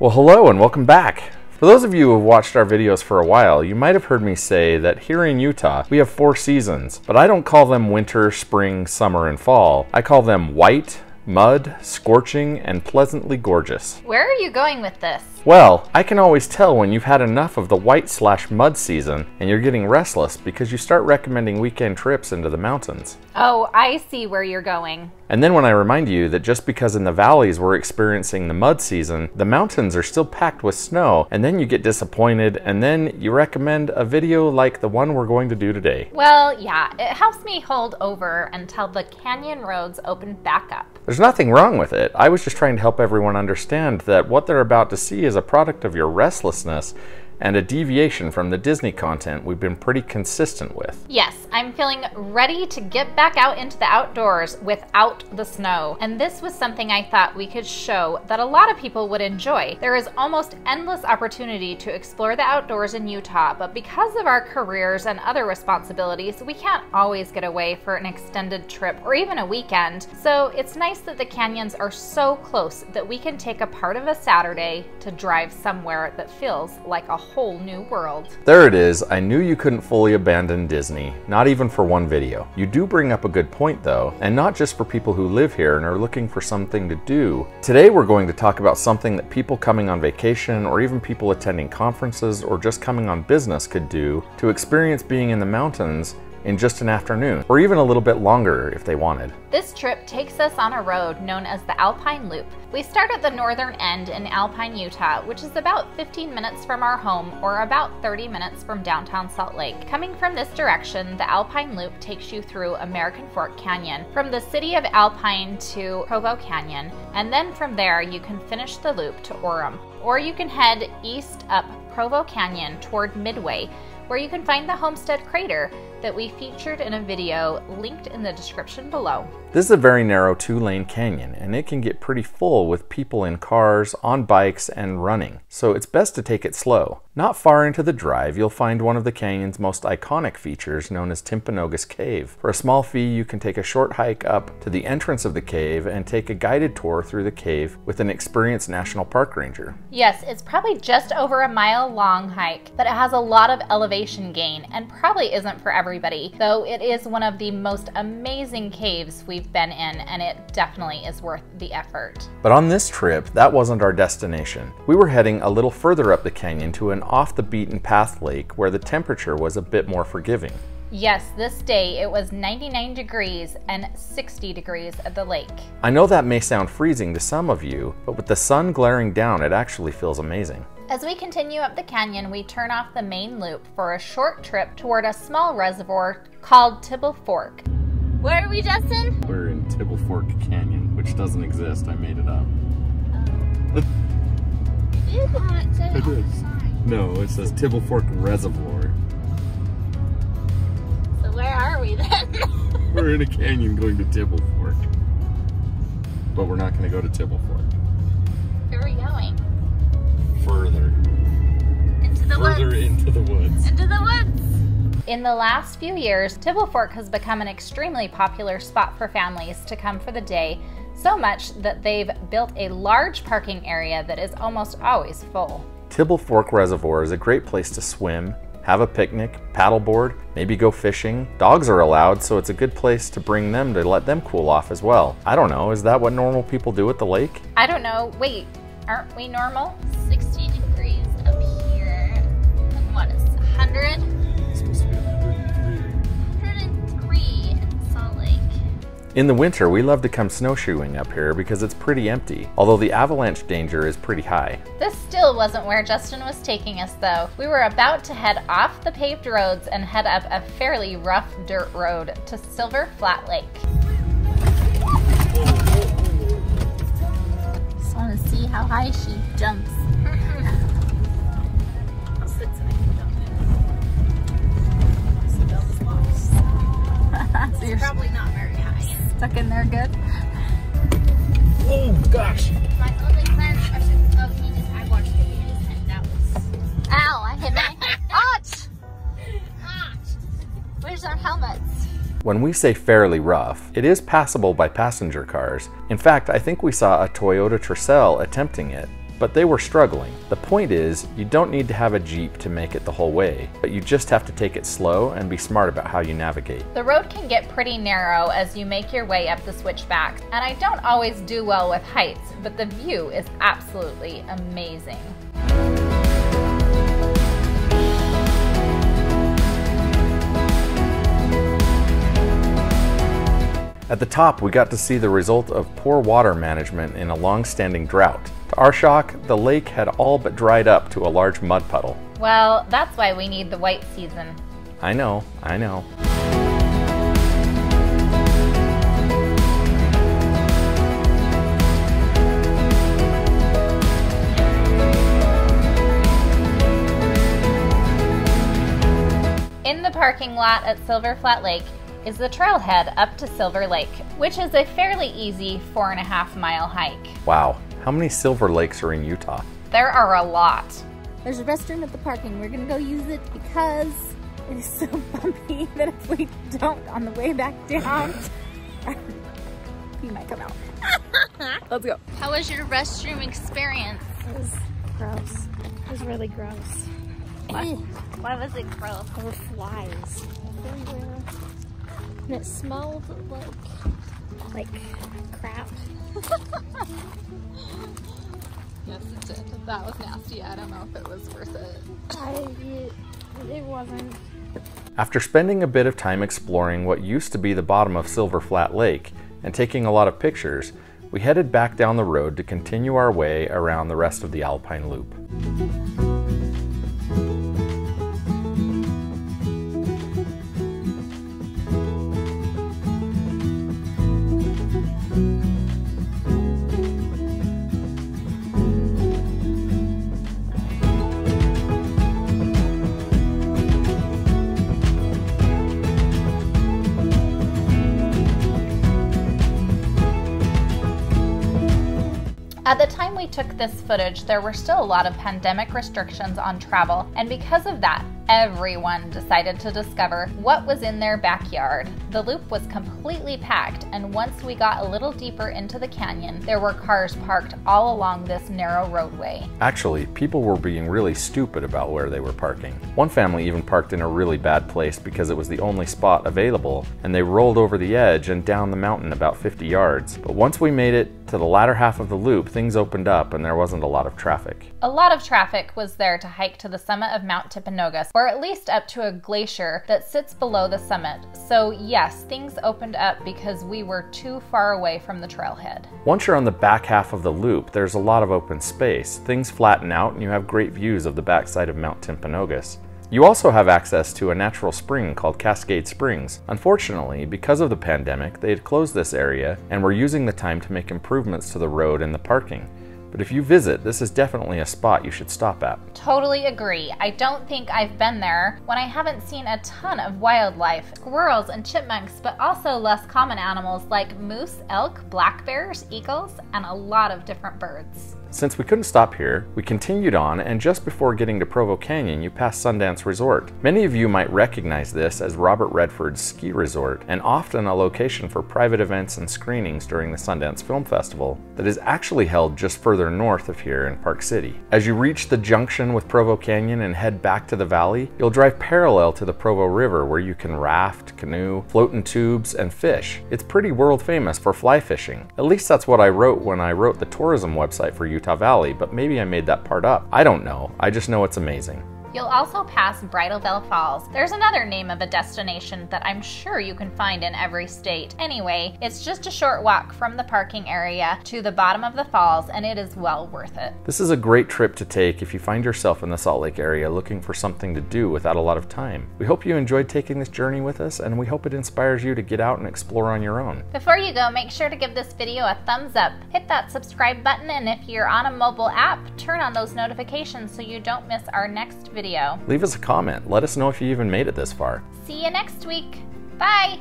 Well, hello and welcome back. For those of you who have watched our videos for a while, you might have heard me say that here in Utah, we have 4 seasons, but I don't call them winter, spring, summer, and fall. I call them white, mud, scorching, and pleasantly gorgeous. Where are you going with this? Well, I can always tell when you've had enough of the white/mud season and you're getting restless because you start recommending weekend trips into the mountains. Oh, I see where you're going. And then when I remind you that just because in the valleys we're experiencing the mud season, the mountains are still packed with snow, and then you get disappointed, and then you recommend a video like the one we're going to do today. Well, yeah, it helps me hold over until the canyon roads open back up. There's nothing wrong with it. I was just trying to help everyone understand that what they're about to see is a product of your restlessness and a deviation from the Disney content we've been pretty consistent with. Yes, I'm feeling ready to get back out into the outdoors without the snow. And this was something I thought we could show that a lot of people would enjoy. There is almost endless opportunity to explore the outdoors in Utah, but because of our careers and other responsibilities, we can't always get away for an extended trip or even a weekend. So it's nice that the canyons are so close that we can take a part of a Saturday to drive somewhere that feels like a whole new world. There it is. I knew you couldn't fully abandon Disney, not even for one video. You do bring up a good point though, and not just for people who live here and are looking for something to do. Today we're going to talk about something that people coming on vacation or even people attending conferences or just coming on business could do to experience being in the mountains in just an afternoon, or even a little bit longer if they wanted. This trip takes us on a road known as the Alpine Loop. We start at the northern end in Alpine, Utah, which is about 15 minutes from our home or about 30 minutes from downtown Salt Lake. Coming from this direction, the Alpine Loop takes you through American Fork Canyon, from the city of Alpine to Provo Canyon, and then from there you can finish the loop to Orem. Or you can head east up Provo Canyon toward Midway, where you can find the Homestead Crater that we featured in a video linked in the description below. This is a very narrow 2-lane canyon, and it can get pretty full with people in cars, on bikes, and running, so it's best to take it slow. Not far into the drive, you'll find one of the canyon's most iconic features, known as Tympanogos Cave. For a small fee, you can take a short hike up to the entrance of the cave and take a guided tour through the cave with an experienced National Park Ranger. Yes, it's probably just over a mile-long hike, but it has a lot of elevation gain and probably isn't for everybody, though it is one of the most amazing caves we've been in, and it definitely is worth the effort. But on this trip, that wasn't our destination. We were heading a little further up the canyon to an off-the-beaten-path lake where the temperature was a bit more forgiving. Yes, this day it was 99 degrees and 60 degrees at the lake. I know that may sound freezing to some of you, but with the sun glaring down, it actually feels amazing. As we continue up the canyon, we turn off the main loop for a short trip toward a small reservoir called Tibble Fork. Where are we, Justin? We're in Tibble Fork Canyon, which doesn't exist. I made it up. It is. No, it says Tibble Fork Reservoir. So where are we then? We're in a canyon going to Tibble Fork. But we're not going to go to Tibble Fork. Where are we going? Further. Into the woods. Further into the woods. Into the woods. In the last few years, Tibble Fork has become an extremely popular spot for families to come for the day, so much that they've built a large parking area that is almost always full. Tibble Fork Reservoir is a great place to swim, have a picnic, paddleboard, maybe go fishing. Dogs are allowed, so it's a good place to bring them to let them cool off as well. I don't know, is that what normal people do at the lake? I don't know. Wait, aren't we normal? 60 degrees up here. And what is 100? It's supposed to be 103 in Salt Lake. In the winter, we love to come snowshoeing up here because it's pretty empty, although the avalanche danger is pretty high. This still wasn't where Justin was taking us though. We were about to head off the paved roads and head up a fairly rough dirt road to Silver Flat Lake. Just want to see how high she jumps. I'll sit so I can jump in. Seatbelt box. So you're Probably not very high. stuck in there good? Oh gosh! My only plan, I watched the videos and that was... Ow, I hit my... Ouch! Where's our helmets? When we say fairly rough, it is passable by passenger cars. In fact, I think we saw a Toyota Tercel attempting it. but they were struggling. The point is, you don't need to have a Jeep to make it the whole way, but you just have to take it slow and be smart about how you navigate. The road can get pretty narrow as you make your way up the switchbacks, and I don't always do well with heights, but the view is absolutely amazing. At the top, we got to see the result of poor water management in a long-standing drought. To our shock, the lake had all but dried up to a large mud puddle. Well, that's why we need the white season. I know, I know. In the parking lot at Silver Flat Lake is the trailhead up to Silver Lake, which is a fairly easy 4.5-mile hike. Wow, how many Silver Lakes are in Utah? There are a lot. There's a restroom at the parking. We're gonna go use it because it is so bumpy that if we don't on the way back down, you might come out. Let's go. How was your restroom experience? It was gross. It was really gross. Why was it gross? There were flies everywhere. And it smelled like crap. Yes, it did. That was nasty. I don't know if it was worth it. It wasn't. After spending a bit of time exploring what used to be the bottom of Silver Flat Lake and taking a lot of pictures, we headed back down the road to continue our way around the rest of the Alpine Loop. At the time we took this footage, there were still a lot of pandemic restrictions on travel, and because of that, everyone decided to discover what was in their backyard. The loop was completely packed, and once we got a little deeper into the canyon, there were cars parked all along this narrow roadway. Actually, people were being really stupid about where they were parking. One family even parked in a really bad place because it was the only spot available, and they rolled over the edge and down the mountain about 50 yards. But once we made it to the latter half of the loop, things opened up and there wasn't a lot of traffic. A lot of traffic was there to hike to the summit of Mount Tympanogos, or at least up to a glacier that sits below the summit. So yes, things opened up because we were too far away from the trailhead. Once you're on the back half of the loop, there's a lot of open space. Things flatten out and you have great views of the backside of Mount Tympanogos. You also have access to a natural spring called Cascade Springs. Unfortunately, because of the pandemic, they had closed this area and were using the time to make improvements to the road and the parking. But if you visit, this is definitely a spot you should stop at. Totally agree. I don't think I've been there when I haven't seen a ton of wildlife, squirrels and chipmunks, but also less common animals like moose, elk, black bears, eagles, and a lot of different birds. Since we couldn't stop here, we continued on, and just before getting to Provo Canyon, you pass Sundance Resort. Many of you might recognize this as Robert Redford's ski resort, and often a location for private events and screenings during the Sundance Film Festival that is actually held just further north of here in Park City. As you reach the junction with Provo Canyon and head back to the valley, you'll drive parallel to the Provo River where you can raft, canoe, float in tubes, and fish. It's pretty world famous for fly fishing. At least that's what I wrote when I wrote the tourism website for Utah Valley, but maybe I made that part up. I don't know. I just know it's amazing. You'll also pass Bridalveil Falls. There's another name of a destination that I'm sure you can find in every state. Anyway, it's just a short walk from the parking area to the bottom of the falls, and it is well worth it. This is a great trip to take if you find yourself in the Salt Lake area looking for something to do without a lot of time. We hope you enjoyed taking this journey with us, and we hope it inspires you to get out and explore on your own. Before you go, make sure to give this video a thumbs up. Hit that subscribe button, and if you're on a mobile app, turn on those notifications so you don't miss our next video. Leave us a comment. Let us know if you even made it this far. See you next week. Bye!